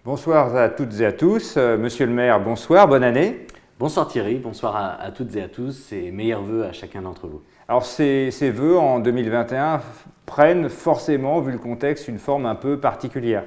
Bonsoir à toutes et à tous. Monsieur le maire, bonsoir, bonne année. Bonsoir Thierry, bonsoir à toutes et à tous et meilleurs vœux à chacun d'entre vous. Alors ces vœux en 2021 prennent forcément, vu le contexte, une forme un peu particulière.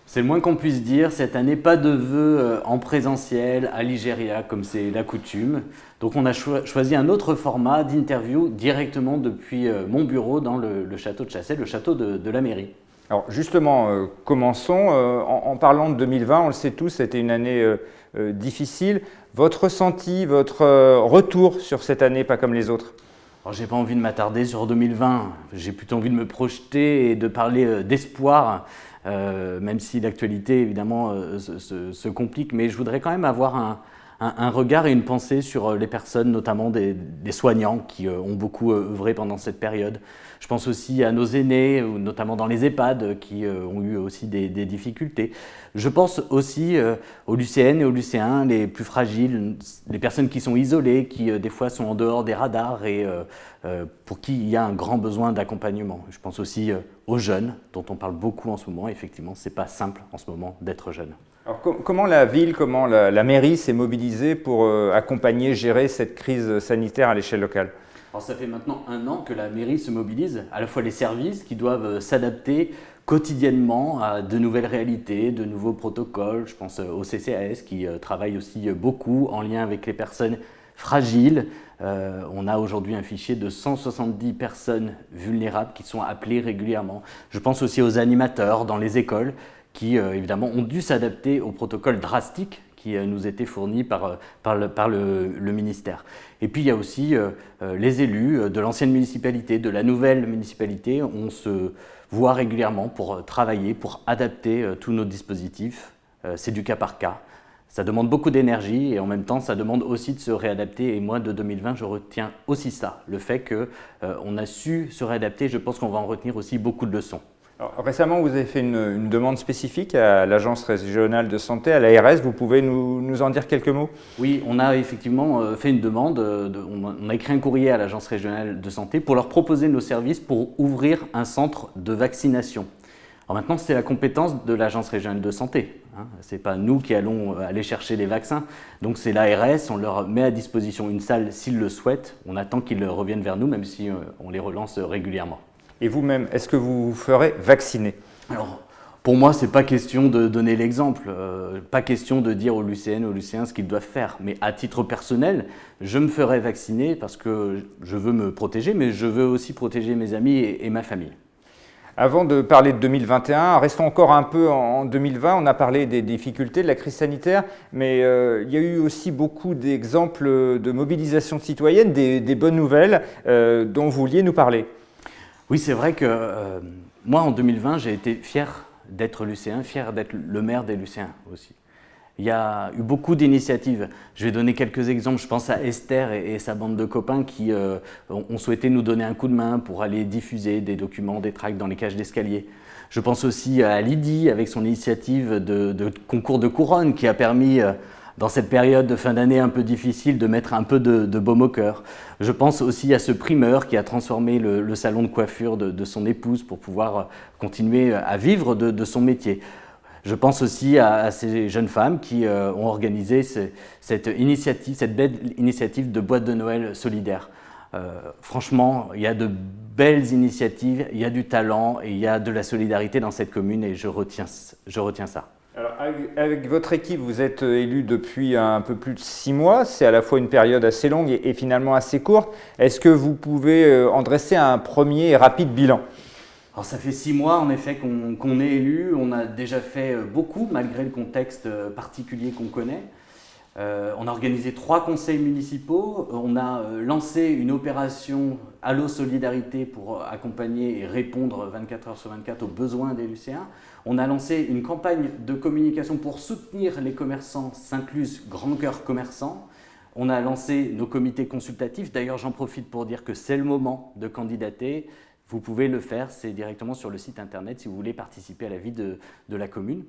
C'est le moins qu'on puisse dire, cette année pas de vœux en présentiel à l'Igéria comme c'est la coutume. Donc on a choisi un autre format d'interview directement depuis mon bureau dans le château de Chasset, le château de la mairie. Alors justement, commençons. En parlant de 2020, on le sait tous, c'était une année difficile. Votre ressenti, votre retour sur cette année, pas comme les autres? Alors j'ai pas envie de m'attarder sur 2020, j'ai plutôt envie de me projeter et de parler d'espoir, même si l'actualité évidemment se complique, mais je voudrais quand même avoir un regard et une pensée sur les personnes, notamment des soignants qui ont beaucoup œuvré pendant cette période. Je pense aussi à nos aînés, notamment dans les EHPAD, qui ont eu aussi des difficultés. Je pense aussi aux lycéennes et aux lycéens, les plus fragiles, les personnes qui sont isolées, qui des fois sont en dehors des radars et pour qui il y a un grand besoin d'accompagnement. Je pense aussi aux jeunes, dont on parle beaucoup en ce moment. Effectivement, ce n'est pas simple en ce moment d'être jeune. Alors, comment la ville, comment la mairie s'est mobilisée pour accompagner, gérer cette crise sanitaire à l'échelle locale? Alors ça fait maintenant 1 an que la mairie se mobilise, à la fois les services qui doivent s'adapter quotidiennement à de nouvelles réalités, de nouveaux protocoles. Je pense au CCAS qui travaille aussi beaucoup en lien avec les personnes fragiles. On a aujourd'hui un fichier de 170 personnes vulnérables qui sont appelées régulièrement. Je pense aussi aux animateurs dans les écoles qui évidemment ont dû s'adapter aux protocoles drastiques qui nous étaient fournis par le ministère. Et puis il y a aussi les élus de l'ancienne municipalité, de la nouvelle municipalité. On se voit régulièrement pour travailler, pour adapter tous nos dispositifs. C'est du cas par cas. Ça demande beaucoup d'énergie et en même temps, ça demande aussi de se réadapter. Et moi, de 2020, je retiens aussi ça, le fait qu'on a su se réadapter. Je pense qu'on va en retenir aussi beaucoup de leçons. Alors, récemment, vous avez fait une demande spécifique à l'Agence régionale de santé, à l'ARS. Vous pouvez nous en dire quelques mots? Oui, on a effectivement fait une demande. On a écrit un courrier à l'Agence régionale de santé pour leur proposer nos services pour ouvrir un centre de vaccination. Alors maintenant, c'est la compétence de l'Agence régionale de santé. Ce n'est pas nous qui allons aller chercher les vaccins. Donc c'est l'ARS, on leur met à disposition une salle s'ils le souhaitent. On attend qu'ils reviennent vers nous, même si on les relance régulièrement. Et vous-même, est-ce que vous vous ferez vacciner? Alors, pour moi, ce n'est pas question de donner l'exemple, pas question de dire aux lycéennes et aux lycéens ce qu'ils doivent faire. Mais à titre personnel, je me ferai vacciner parce que je veux me protéger, mais je veux aussi protéger mes amis et ma famille. Avant de parler de 2021, restons encore un peu en 2020. On a parlé des difficultés de la crise sanitaire, mais il y a eu aussi beaucoup d'exemples de mobilisation citoyenne, des bonnes nouvelles dont vous vouliez nous parler. Oui, c'est vrai que moi, en 2020, j'ai été fier d'être lycéen, fier d'être le maire des lycéens aussi. Il y a eu beaucoup d'initiatives. Je vais donner quelques exemples. Je pense à Esther et sa bande de copains qui ont souhaité nous donner un coup de main pour aller diffuser des documents, des tracts dans les cages d'escalier. Je pense aussi à Lydie avec son initiative de concours de couronne qui a permis, dans cette période de fin d'année un peu difficile, de mettre un peu de baume au cœur. Je pense aussi à ce primeur qui a transformé le salon de coiffure de son épouse pour pouvoir continuer à vivre de son métier. Je pense aussi à ces jeunes femmes qui ont organisé cette belle initiative de boîte de Noël solidaire. Franchement, il y a de belles initiatives, il y a du talent et il y a de la solidarité dans cette commune et je retiens ça. Alors, avec votre équipe, vous êtes élu depuis un peu plus de 6 mois. C'est à la fois une période assez longue et finalement assez courte. Est-ce que vous pouvez en dresser un premier et rapide bilan? Alors ça fait 6 mois en effet qu'on est élu. On a déjà fait beaucoup malgré le contexte particulier qu'on connaît. On a organisé 3 conseils municipaux. On a lancé une opération Allo Solidarité pour accompagner et répondre 24 heures sur 24 aux besoins des lycéens. On a lancé une campagne de communication pour soutenir les commerçants Saint-Clus Grand Cœur Commerçant. On a lancé nos comités consultatifs. D'ailleurs, j'en profite pour dire que c'est le moment de candidater. Vous pouvez le faire, c'est directement sur le site internet si vous voulez participer à la vie de la commune.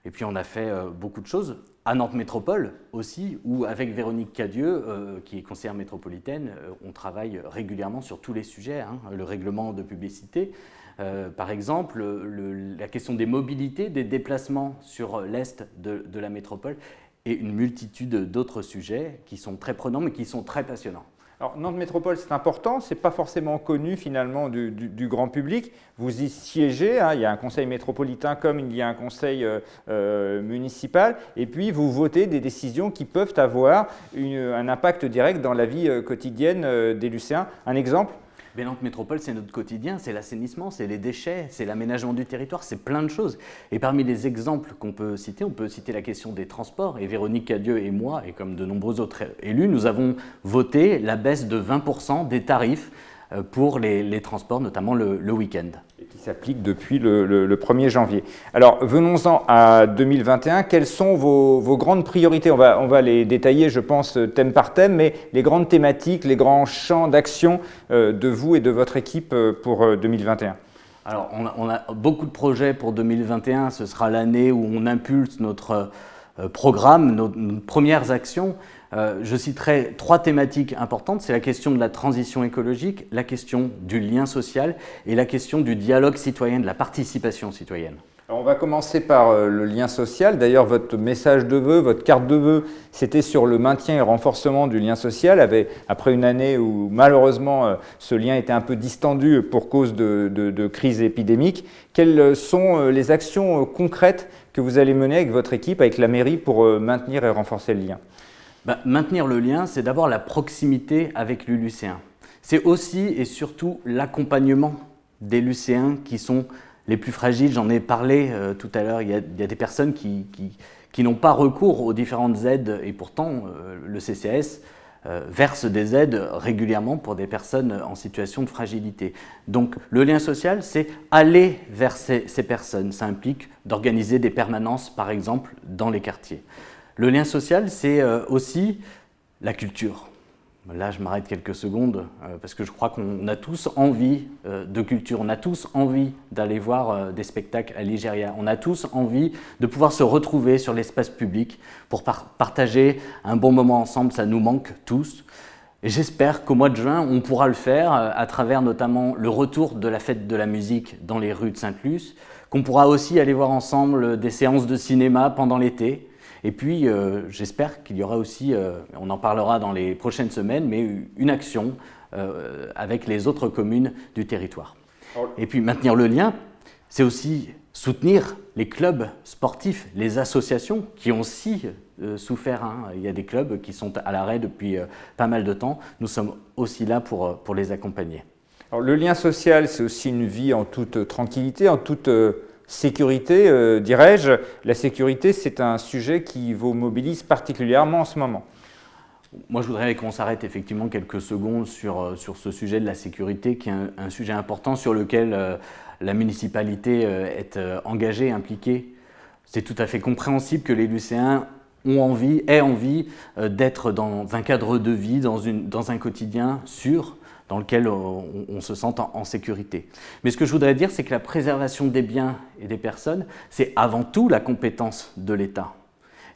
Et puis on a fait beaucoup de choses à Nantes Métropole aussi, où avec Véronique Cadieux, qui est conseillère métropolitaine, on travaille régulièrement sur tous les sujets, le règlement de publicité, Par exemple, la question des mobilités, des déplacements sur l'est de la métropole et une multitude d'autres sujets qui sont très prenants mais qui sont très passionnants. Alors, Nantes Métropole, c'est important, ce n'est pas forcément connu finalement du grand public. Vous y siégez, hein, il y a un conseil métropolitain comme il y a un conseil municipal, et puis vous votez des décisions qui peuvent avoir un impact direct dans la vie quotidienne des lycéens. Un exemple ? Mais Nantes Métropole, c'est notre quotidien, c'est l'assainissement, c'est les déchets, c'est l'aménagement du territoire, c'est plein de choses. Et parmi les exemples qu'on peut citer, on peut citer la question des transports. Et Véronique Cadieux et moi, et comme de nombreux autres élus, nous avons voté la baisse de 20% des tarifs pour les transports, notamment le week-end. Et qui s'applique depuis le 1er janvier. Alors, venons-en à 2021. Quelles sont vos grandes priorités ? On va les détailler, je pense, thème par thème, mais les grandes thématiques, les grands champs d'action de vous et de votre équipe pour 2021. Alors, on a beaucoup de projets pour 2021. Ce sera l'année où on impulse notre programme, nos premières actions. Je citerai 3 thématiques importantes. C'est la question de la transition écologique, la question du lien social et la question du dialogue citoyen, de la participation citoyenne. Alors on va commencer par le lien social. D'ailleurs, votre message de vœux, votre carte de vœux, c'était sur le maintien et le renforcement du lien social, après une année où malheureusement ce lien était un peu distendu pour cause de crise épidémique. Quelles sont les actions concrètes que vous allez mener avec votre équipe, avec la mairie, pour maintenir et renforcer le lien ? Maintenir le lien, c'est d'abord la proximité avec les lycéens. C'est aussi et surtout l'accompagnement des lycéens qui sont les plus fragiles. J'en ai parlé tout à l'heure, il y a des personnes qui n'ont pas recours aux différentes aides et pourtant le CCAS verse des aides régulièrement pour des personnes en situation de fragilité. Donc le lien social, c'est aller vers ces personnes. Ça implique d'organiser des permanences, par exemple, dans les quartiers. Le lien social, c'est aussi la culture. Là, je m'arrête quelques secondes parce que je crois qu'on a tous envie de culture. On a tous envie d'aller voir des spectacles à l'Igéria. On a tous envie de pouvoir se retrouver sur l'espace public pour partager un bon moment ensemble. Ça nous manque tous. Et j'espère qu'au mois de juin, on pourra le faire à travers notamment le retour de la fête de la musique dans les rues de Sainte-Luce, qu'on pourra aussi aller voir ensemble des séances de cinéma pendant l'été. Et puis, j'espère qu'il y aura aussi, on en parlera dans les prochaines semaines, mais une action avec les autres communes du territoire. Et puis, maintenir le lien, c'est aussi soutenir les clubs sportifs, les associations qui ont aussi souffert. Il y a des clubs qui sont à l'arrêt depuis pas mal de temps. Nous sommes aussi là pour les accompagner. Alors, le lien social, c'est aussi une vie en toute tranquillité, en toute sécurité, dirais-je. La sécurité, c'est un sujet qui vous mobilise particulièrement en ce moment. Moi, je voudrais qu'on s'arrête effectivement quelques secondes sur ce sujet de la sécurité, qui est un sujet important sur lequel la municipalité est engagée, impliquée. C'est tout à fait compréhensible que les lycéens aient envie d'être dans un cadre de vie, dans un quotidien sûr, dans lequel on se sent en sécurité. Mais ce que je voudrais dire, c'est que la préservation des biens et des personnes, c'est avant tout la compétence de l'État.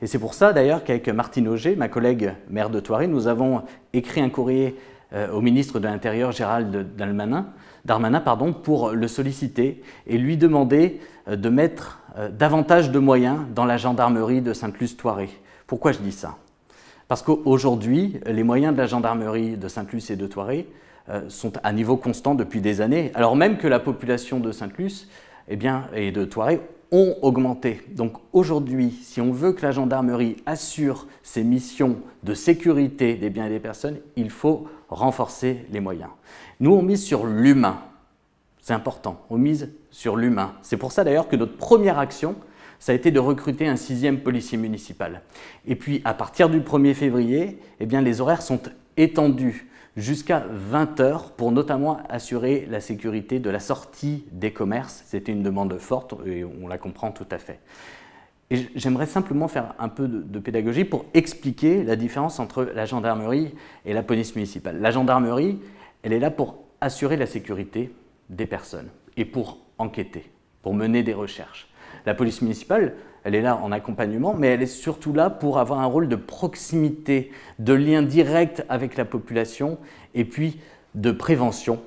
Et c'est pour ça d'ailleurs qu'avec Martine Auger, ma collègue maire de Thoiry, nous avons écrit un courrier au ministre de l'Intérieur, Gérald Darmanin, pour le solliciter et lui demander de mettre davantage de moyens dans la gendarmerie de Sainte-Luce-Thoiry. Pourquoi je dis ça ? Parce qu'aujourd'hui, les moyens de la gendarmerie de Sainte-Luce et de Thoiry sont à niveau constant depuis des années, alors même que la population de Sainte-Luce et de Thoiry ont augmenté. Donc aujourd'hui, si on veut que la gendarmerie assure ses missions de sécurité des biens et des personnes, il faut renforcer les moyens. Nous, on mise sur l'humain. C'est important, on mise sur l'humain. C'est pour ça d'ailleurs que notre première action, ça a été de recruter un 6e policier municipal. Et puis à partir du 1er février, les horaires sont étendus jusqu'à 20h pour notamment assurer la sécurité de la sortie des commerces. C'était une demande forte et on la comprend tout à fait. Et j'aimerais simplement faire un peu de pédagogie pour expliquer la différence entre la gendarmerie et la police municipale. La gendarmerie, elle est là pour assurer la sécurité des personnes et pour enquêter, pour mener des recherches. La police municipale, elle est là en accompagnement, mais elle est surtout là pour avoir un rôle de proximité, de lien direct avec la population et puis de prévention.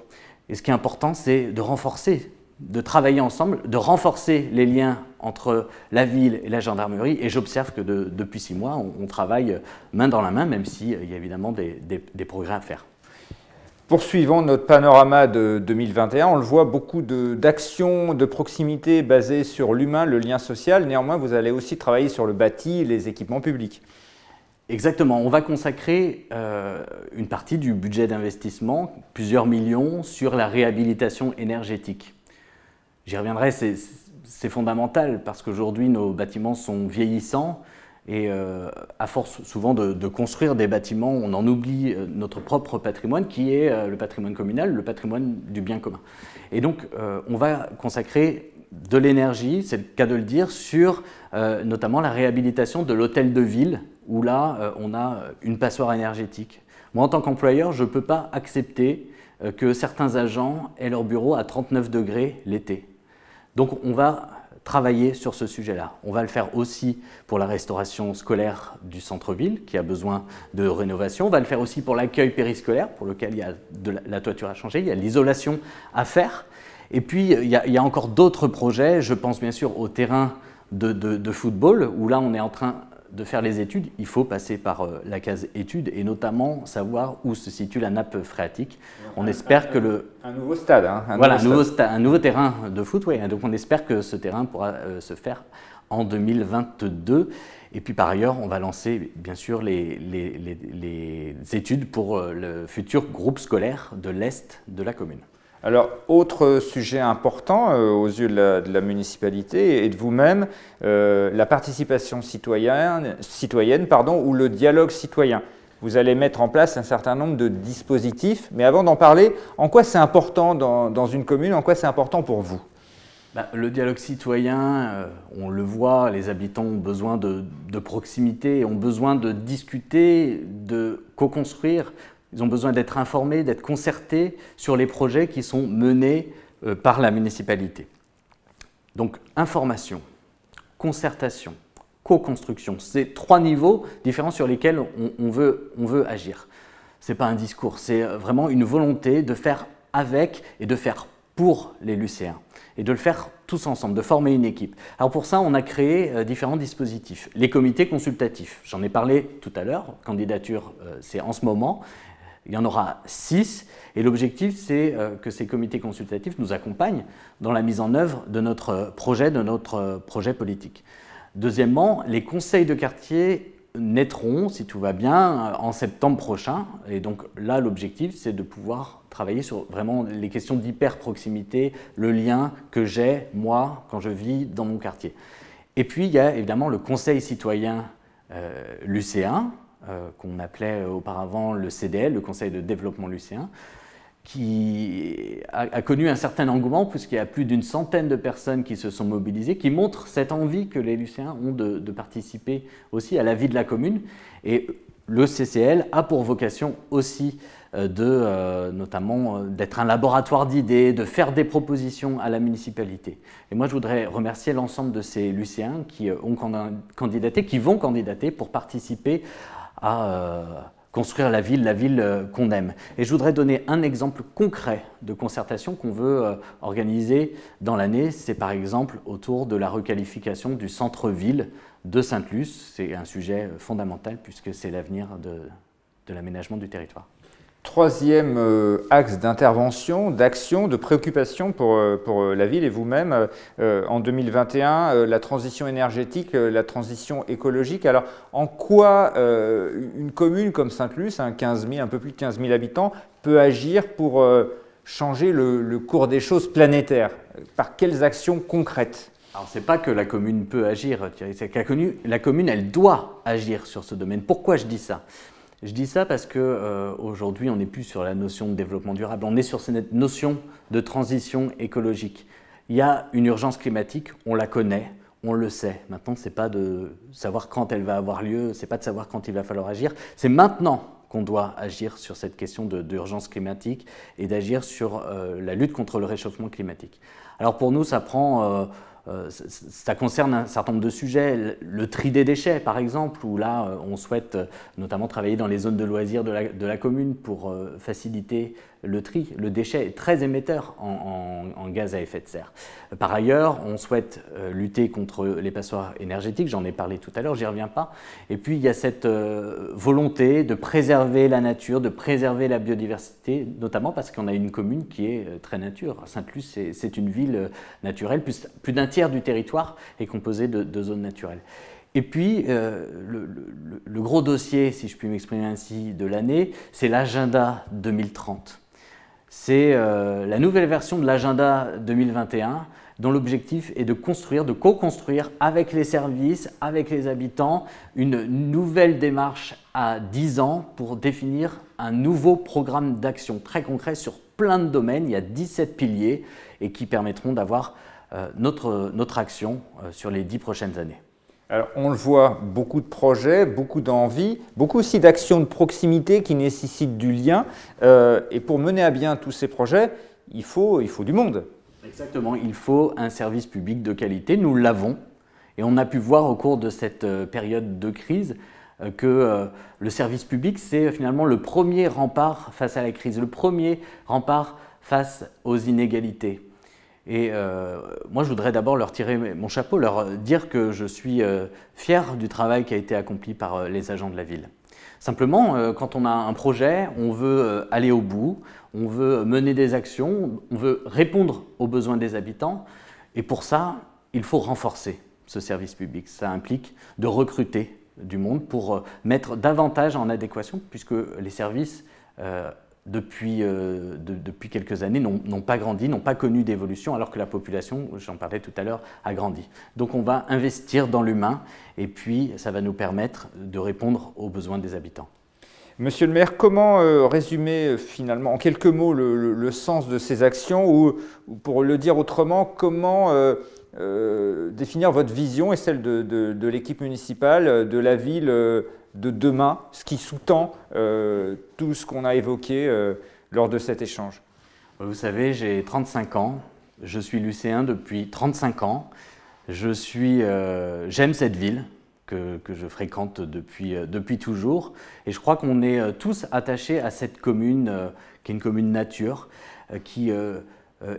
Et ce qui est important, c'est de renforcer de travailler ensemble, de renforcer les liens entre la ville et la gendarmerie. Et j'observe que depuis 6 mois, on travaille main dans la main, même s'il y a évidemment des progrès à faire. Poursuivons notre panorama de 2021. On le voit, beaucoup d'actions de proximité basées sur l'humain, le lien social. Néanmoins, vous allez aussi travailler sur le bâti, les équipements publics. Exactement. On va consacrer une partie du budget d'investissement, plusieurs millions, sur la réhabilitation énergétique. J'y reviendrai, c'est fondamental parce qu'aujourd'hui, nos bâtiments sont vieillissants et à force souvent de construire des bâtiments, on en oublie notre propre patrimoine qui est le patrimoine communal, le patrimoine du bien commun. Et donc, on va consacrer de l'énergie, c'est le cas de le dire, sur notamment la réhabilitation de l'hôtel de ville où là, on a une passoire énergétique. Moi, en tant qu'employeur, je ne peux pas accepter que certains agents aient leur bureau à 39 degrés l'été. Donc, on va travailler sur ce sujet-là. On va le faire aussi pour la restauration scolaire du centre-ville, qui a besoin de rénovation. On va le faire aussi pour l'accueil périscolaire, pour lequel il y a la toiture à changer, il y a l'isolation à faire. Et puis, il y a encore d'autres projets. Je pense bien sûr au terrain de football, où là, on est en train de faire les études. Il faut passer par la case études et notamment savoir où se situe la nappe phréatique. On espère que un nouveau stade. Un nouveau terrain de foot, oui. Donc on espère que ce terrain pourra se faire en 2022. Et puis par ailleurs, on va lancer bien sûr les études pour le futur groupe scolaire de l'Est de la commune. Alors, autre sujet important aux yeux de la municipalité et de vous-même, la participation citoyenne, ou le dialogue citoyen. Vous allez mettre en place un certain nombre de dispositifs, mais avant d'en parler, en quoi c'est important dans une commune, en quoi c'est important pour vous ? Le dialogue citoyen, on le voit, les habitants ont besoin de proximité, ont besoin de discuter, de co-construire. Ils ont besoin d'être informés, d'être concertés sur les projets qui sont menés par la municipalité. Donc, information, concertation, co-construction, c'est 3 niveaux différents sur lesquels on veut agir. Ce n'est pas un discours, c'est vraiment une volonté de faire avec et de faire pour les lycéens et de le faire tous ensemble, de former une équipe. Alors pour ça, on a créé différents dispositifs. Les comités consultatifs, j'en ai parlé tout à l'heure, candidature, c'est en ce moment. Il y en aura 6 et l'objectif, c'est que ces comités consultatifs nous accompagnent dans la mise en œuvre de notre projet politique. Deuxièmement, les conseils de quartier naîtront, si tout va bien, en septembre prochain. Et donc là, l'objectif, c'est de pouvoir travailler sur vraiment les questions d'hyper-proximité, le lien que j'ai, moi, quand je vis dans mon quartier. Et puis, il y a évidemment le conseil citoyen lycéen, qu'on appelait auparavant le CDL, le Conseil de développement lycéen, qui a connu un certain engouement puisqu'il y a plus d'une centaine de personnes qui se sont mobilisées, qui montrent cette envie que les lycéens ont de participer aussi à la vie de la commune. Et le CCL a pour vocation aussi notamment d'être un laboratoire d'idées, de faire des propositions à la municipalité. Et moi, je voudrais remercier l'ensemble de ces lycéens qui ont candidaté, qui vont candidater pour participer à construire la ville qu'on aime. Et je voudrais donner un exemple concret de concertation qu'on veut organiser dans l'année. C'est par exemple autour de la requalification du centre-ville de Sainte-Luce. C'est un sujet fondamental puisque c'est l'avenir de l'aménagement du territoire. Troisième axe d'intervention, d'action, de préoccupation pour la ville et vous-même en 2021, la transition énergétique, la transition écologique. Alors, en quoi une commune comme Sainte-Luce, un peu plus de 15 000 habitants, peut agir pour changer le cours des choses planétaires? Par quelles actions concrètes? Alors, ce n'est pas que la commune peut agir, Thierry, c'est que la commune, elle doit agir sur ce domaine. Pourquoi je dis ça ? Je dis ça parce qu'aujourd'hui, on n'est plus sur la notion de développement durable, on est sur cette notion de transition écologique. Il y a une urgence climatique, on la connaît, on le sait. Maintenant, ce n'est pas de savoir quand elle va avoir lieu, ce n'est pas de savoir quand il va falloir agir, c'est maintenant qu'on doit agir sur cette question d'urgence climatique et d'agir sur la lutte contre le réchauffement climatique. Alors pour nous, ça concerne un certain nombre de sujets, le tri des déchets par exemple, où là on souhaite notamment travailler dans les zones de loisirs de la commune pour faciliter le tri. Le déchet est très émetteur en gaz à effet de serre. Par ailleurs, on souhaite lutter contre les passoires énergétiques, j'en ai parlé tout à l'heure, j'y reviens pas. Et puis il y a cette volonté de préserver la nature, de préserver la biodiversité, notamment parce qu'on a une commune qui est très nature. Sainte-Luce, c'est une ville naturelle, plus d'un tiers du territoire est composé de zones naturelles. Et puis, le gros dossier, si je puis m'exprimer ainsi, de l'année, c'est l'agenda 2030. C'est la nouvelle version de l'agenda 2021, dont l'objectif est de construire, de co-construire avec les services, avec les habitants, une nouvelle démarche à 10 ans pour définir un nouveau programme d'action très concret sur plein de domaines. Il y a 17 piliers et qui permettront d'avoir notre action sur les 10 prochaines années. Alors, on le voit, beaucoup de projets, beaucoup d'envie, beaucoup aussi d'actions de proximité qui nécessitent du lien. Et pour mener à bien tous ces projets, il faut du monde. Exactement, il faut un service public de qualité. Nous l'avons. Et on a pu voir au cours de cette période de crise que le service public, c'est finalement le premier rempart face à la crise, le premier rempart face aux inégalités. Et moi, je voudrais d'abord leur tirer mon chapeau, leur dire que je suis fier du travail qui a été accompli par les agents de la ville. Simplement, quand on a un projet, on veut aller au bout, on veut mener des actions, on veut répondre aux besoins des habitants. Et pour ça, il faut renforcer ce service public. Ça implique de recruter du monde pour mettre davantage en adéquation, puisque les services depuis quelques années n'ont pas grandi, n'ont pas connu d'évolution, alors que la population, j'en parlais tout à l'heure, a grandi. Donc on va investir dans l'humain et puis ça va nous permettre de répondre aux besoins des habitants. Monsieur le maire, comment résumer finalement en quelques mots le sens de ces actions ou pour le dire autrement, comment définir votre vision et celle de l'équipe municipale, de la ville de demain, ce qui sous-tend tout ce qu'on a évoqué lors de cet échange? Vous savez, j'ai 35 ans, je suis lycéen depuis 35 ans, j'aime cette ville que je fréquente depuis toujours et je crois qu'on est tous attachés à cette commune qui est une commune nature, qui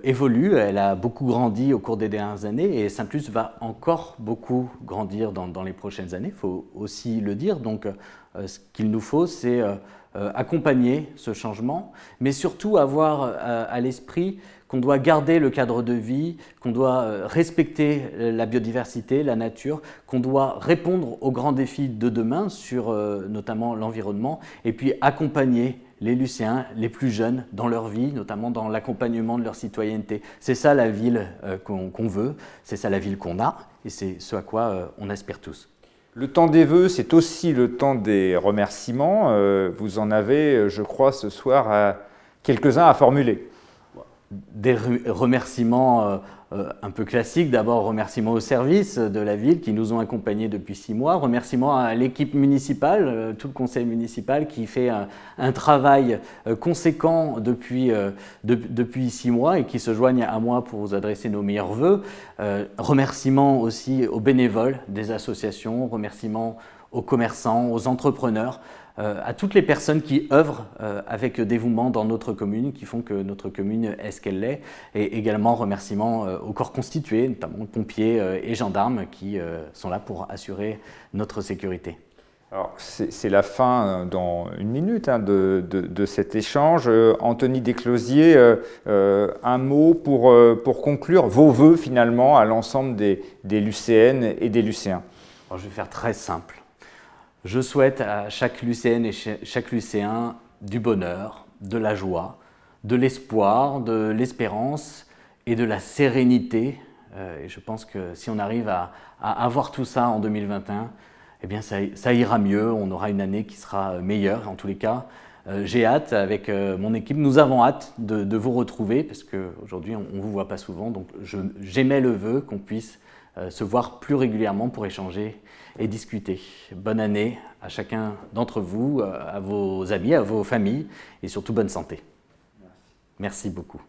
évolue, elle a beaucoup grandi au cours des dernières années et Sainte-Luce va encore beaucoup grandir dans les prochaines années, il faut aussi le dire. Donc ce qu'il nous faut, c'est accompagner ce changement, mais surtout avoir à l'esprit qu'on doit garder le cadre de vie, qu'on doit respecter la biodiversité, la nature, qu'on doit répondre aux grands défis de demain sur notamment l'environnement et puis accompagner les lycéens, les plus jeunes, dans leur vie, notamment dans l'accompagnement de leur citoyenneté. C'est ça la ville qu'on veut, c'est ça la ville qu'on a, et c'est ce à quoi on aspire tous. Le temps des vœux, c'est aussi le temps des remerciements. Vous en avez, je crois, ce soir, quelques-uns à formuler. Des remerciements un peu classiques. D'abord, remerciements aux services de la ville qui nous ont accompagnés depuis 6 mois. Remerciements à l'équipe municipale, tout le conseil municipal qui fait un travail conséquent depuis 6 mois et qui se joignent à moi pour vous adresser nos meilleurs vœux. Remerciements aussi aux bénévoles des associations, remerciements aux commerçants, aux entrepreneurs, à toutes les personnes qui œuvrent avec dévouement dans notre commune, qui font que notre commune est ce qu'elle est, et également remerciements aux corps constitués, notamment pompiers et gendarmes qui sont là pour assurer notre sécurité. Alors, c'est la fin dans 1 minute de cet échange. Anthony Desclosiers, un mot pour conclure vos vœux finalement à l'ensemble des lycéennes et des lycéens. Alors, je vais faire très simple. Je souhaite à chaque lycéenne et chaque lycéen du bonheur, de la joie, de l'espoir, de l'espérance et de la sérénité. Et je pense que si on arrive à avoir tout ça en 2021, eh bien ça ira mieux, on aura une année qui sera meilleure en tous les cas. J'ai hâte avec mon équipe, nous avons hâte de vous retrouver parce qu'aujourd'hui on ne vous voit pas souvent, donc j'émets le vœu qu'on puisse se voir plus régulièrement pour échanger et discuter. Bonne année à chacun d'entre vous, à vos amis, à vos familles et surtout bonne santé. Merci beaucoup.